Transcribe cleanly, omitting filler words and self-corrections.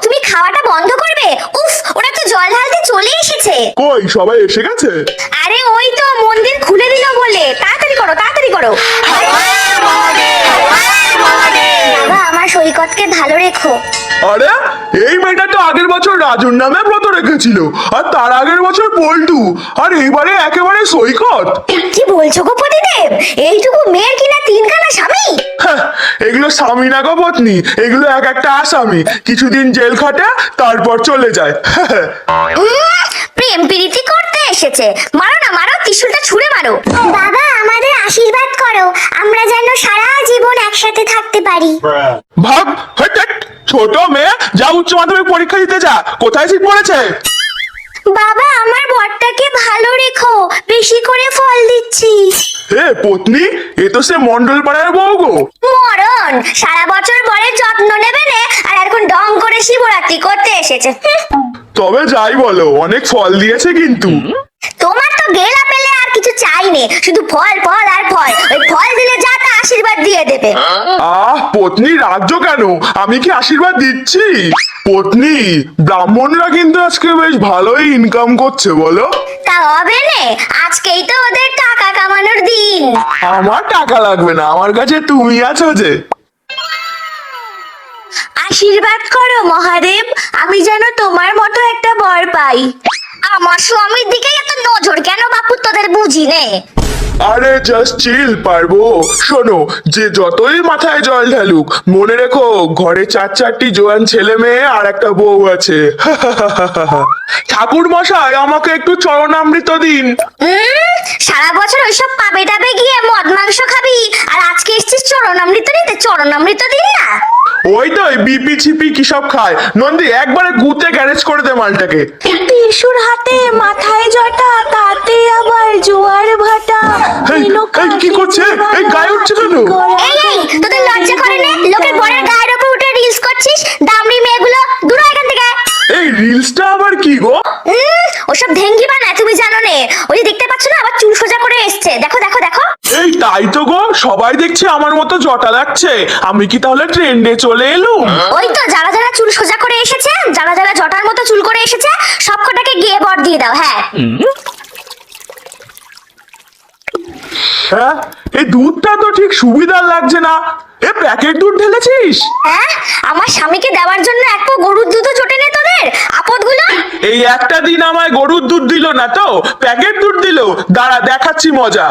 তুমি খাওয়াটা বন্ধ করবে? উফ, ওরা তো জল ঢালতে চলে এসেছে। কই সবাই এসে গেছে? আরে ওই তো মন্দির খুলে দিল বলে, তাড়াতাড়ি করো তাড়াতাড়ি করো। বাবা, আমার সৈকতকে ভালো রেখো। আরে এই মেয়েটা তো আগের বছর রাজুর নামে ব্রত রেখেছিল, আর তার আগের বছর পল্টু, আর এবারে একেবারে সৈকত। কি বলছো গো পতিদেব? এইটুকু মেয়ের কিনা তিনখানা স্বামী? হ্যাঁ, এগুলো স্বামী না গো পত্নী, এগুলো এক একটা আসামি, কিছুদিন জেল খাটে তারপর চলে যায়। প্রেম প্রীতি করতে এসেছে। মারো না মারো, ত্রিশূলটা ছুঁড়ে মারো। বাবা, আমাদের আশীর্বাদ করো, আমরা যেন সারা জীবন একসাথে থাকতে পারি। ভাব, হট হট, ছোট মেয়ে, যা উচ্চ মাধ্যমিক পরীক্ষা দিতে যা। কোথায় সিট পড়েছে? বাবা, আমার বরটাকে ভালো রেখো, বেশি করে ফল দিচ্ছি। হে পত্নী, এ তো সে মন্ডল পাড়ার বউ গো। মরণ, সারা বছর বরের যত্ন নেবে না, আর এখন ডং করে শিবরাত্রি করতে এসেছে। তবে যাই বলো, অনেক ফল দিয়েছে কিন্তু। তোমার তো গেলা পেলে আর কিছু চাই নে, শুধু ফল ফল আর ফল। ওই ফল দিলে যা তা আশীর্বাদ দিয়ে দেবে। পত্নী রাজ্য কেন, আমি কি আশীর্বাদ দিচ্ছি? পত্নী, ব্রাহ্মণরা কিন্তু আজকে বেশ ভালোই ইনকাম করছে বলো। তা হবে নে, আজকেই তো ওদের টাকা কামানোর দিন। আমার টাকা লাগবে না, আমার কাছে তুমি আছো যে। আশীর্বাদ করো মহাদেব, আমি যেন তোমার মতো একটা বর পাই। আমার স্বামীর দিকে এত নজর কেন বাপু তোদের, বুঝি নে। আরে জাস্ট চিল পারবো। শোনো, যে যতই মাথায় জল ঢালুক, মনে রেখো ঘরে চারটি জোয়ান ছেলে মেয়ে আর একটা বউ আছে। ঠাকুর মশাই, আমাকে একটু চরণামৃত দিন। সারা বছর ওইসব পাবে টাবে গিয়ে মদ মাংস খাবি, আর আজকে এসছিস চরণামৃত নিতে? চরণামৃত দিন না। ওই তো বিপি ছিপি কি সব খায়। নন্দী, একবারে গুতে গ্যারেজ করে দে মালটাকে। ত্রিশুর হাতে মাথায় জটা, তাতে আবার জোয়ার ভাটা। এই, এই, কি করছে? এই গায়ে উঠছে কেন? এই এই, তোদের লজ্জা করে না? লোকের বরের গায়ের উপর উঠে রিলস করছিস? দামড়ি মেয়েগুলো, দূর হ এখান থেকে। এই রিলসটা আবার কি গো? ওসব ভেঙ্গি বানায়, তুমি জানো নে? ওই যে দেখতে পাচ্ছ না, আবার চুল সোজা করে এসছে, দেখো দেখো দেখো। এই তাই তো গো, সবাই দেখছে আমার মতো জটা লাগছে। আমি কি তাহলে ট্রেন্ডে চলে এলুম? ওই তো যারা যারা চুল সোজা করে এসেছে, যারা যারা জটার মতো চুল করে এসেছে, সব কটাকে গিয়ে বর দিয়ে দাও। হ্যাঁ, হ্যাঁ, এই দুধটা তো ঠিক সুবিধার লাগছে না। এ প্যাকেট দুধ ঢেলেছিস? হ্যাঁ, আমার স্বামীকে দেওয়ার জন্য এক পো গরুর দুধও জোটে নে তোদের, আপদগুলো। এই একটা দিন আমায় গরুর দুধ দিল না তো, প্যাকেট দুধ দিল। দাঁড়া, দেখাচ্ছি মজা।